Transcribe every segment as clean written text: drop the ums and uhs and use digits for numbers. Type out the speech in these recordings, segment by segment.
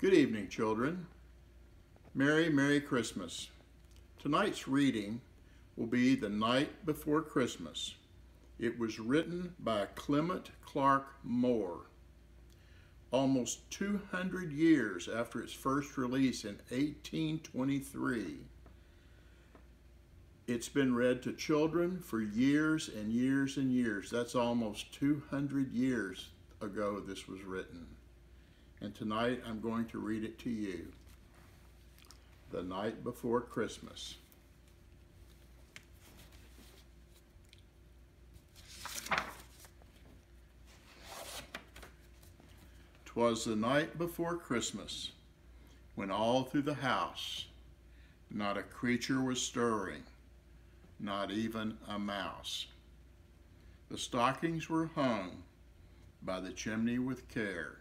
Good evening, children. Merry, Merry Christmas. Tonight's reading will be The Night Before Christmas. It was written by Clement Clarke Moore. Almost 200 years after its first release in 1823, it's been read to children for years and years and years. That's almost 200 years ago this was written. And tonight I'm going to read it to you. The Night Before Christmas. 'Twas the night before Christmas, when all through the house not a creature was stirring, not even a mouse. The stockings were hung by the chimney with care,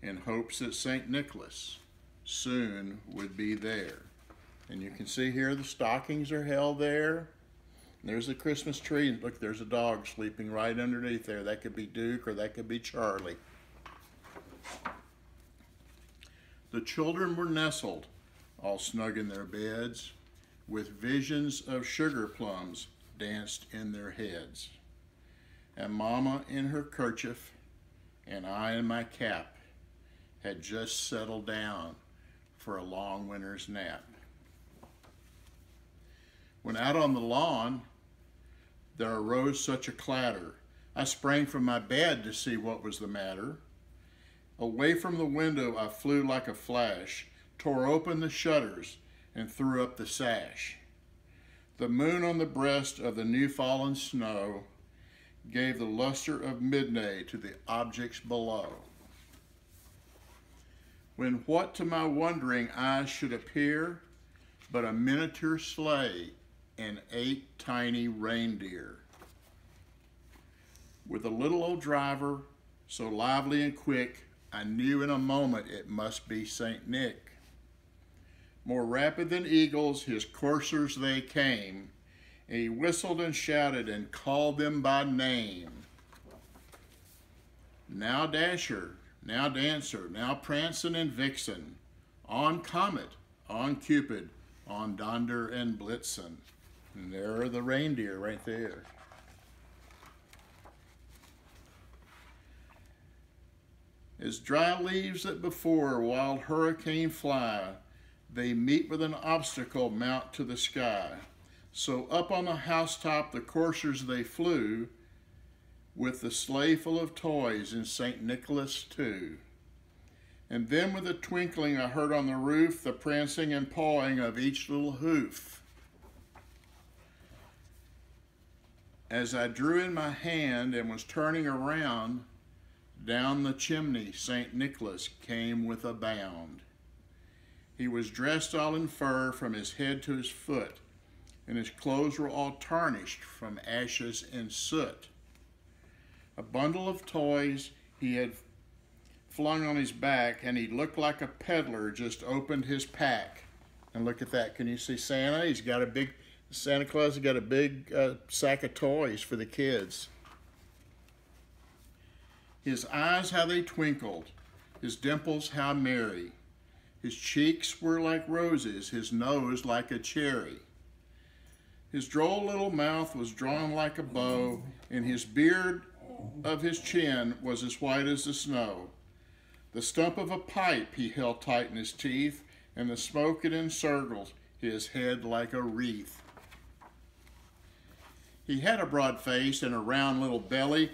in hopes that St. Nicholas soon would be there. And you can see here the stockings are held there. There's the Christmas tree, and look, there's a dog sleeping right underneath there. That could be Duke or that could be Charlie. The children were nestled, all snug in their beds, with visions of sugar plums danced in their heads. And Mama in her kerchief, and I in my cap, had just settled down for a long winter's nap. When out on the lawn, there arose such a clatter, I sprang from my bed to see what was the matter. Away from the window I flew like a flash, tore open the shutters, and threw up the sash. The moon on the breast of the new fallen snow gave the luster of midday to the objects below. When what to my wondering eyes should appear but a miniature sleigh and 8 tiny reindeer, with a little old driver so lively and quick, I knew in a moment it must be St. Nick. More rapid than eagles his coursers they came, and he whistled and shouted and called them by name. Now Dasher, now Dancer, now Prancin' and Vixen, on Comet, on Cupid, on Donder and Blitzen. And there are the reindeer right there. As dry leaves that before a wild hurricane fly, they meet with an obstacle mount to the sky. So up on the housetop the coursers they flew, with the sleigh full of toys and St. Nicholas too. And then with a twinkling I heard on the roof the prancing and pawing of each little hoof. As I drew in my hand and was turning around, down the chimney St. Nicholas came with a bound. He was dressed all in fur from his head to his foot, and his clothes were all tarnished from ashes and soot. A bundle of toys he had flung on his back, and he looked like a peddler just opened his pack. And look at that, can you see Santa? Santa Claus has got a big sack of toys for the kids. His eyes, how they twinkled, his dimples, how merry. His cheeks were like roses, his nose like a cherry. His droll little mouth was drawn like a bow, and his beard of his chin was as white as the snow. The stump of a pipe he held tight in his teeth, and the smoke it encircled his head like a wreath. He had a broad face and a round little belly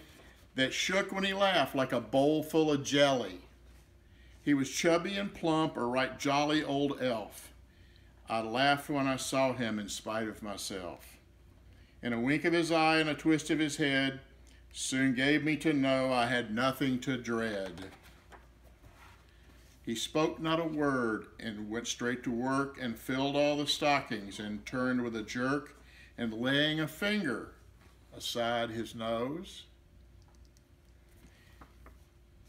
that shook when he laughed like a bowl full of jelly. He was chubby and plump, a right jolly old elf. I laughed when I saw him in spite of myself. And a wink of his eye and a twist of his head soon gave me to know I had nothing to dread. He spoke not a word and went straight to work and filled all the stockings and turned with a jerk, and laying a finger aside his nose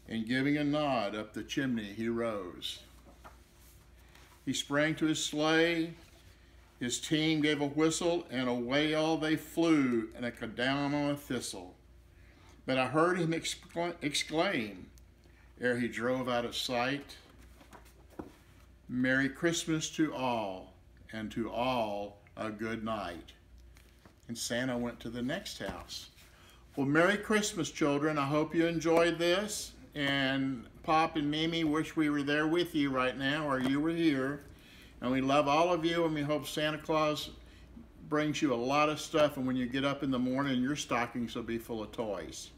and giving a nod up the chimney he rose. He sprang to his sleigh, his team gave a whistle, and away all they flew and down on a thistle. But I heard him exclaim, ere he drove out of sight, Merry Christmas to all, and to all a good night. And Santa went to the next house. Well, Merry Christmas, children. I hope you enjoyed this. And Pop and Mimi wish we were there with you right now, or you were here. And we love all of you, and we hope Santa Claus brings you a lot of stuff, and when you get up in the morning, your stockings will be full of toys.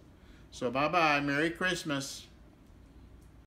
So bye-bye. Merry Christmas.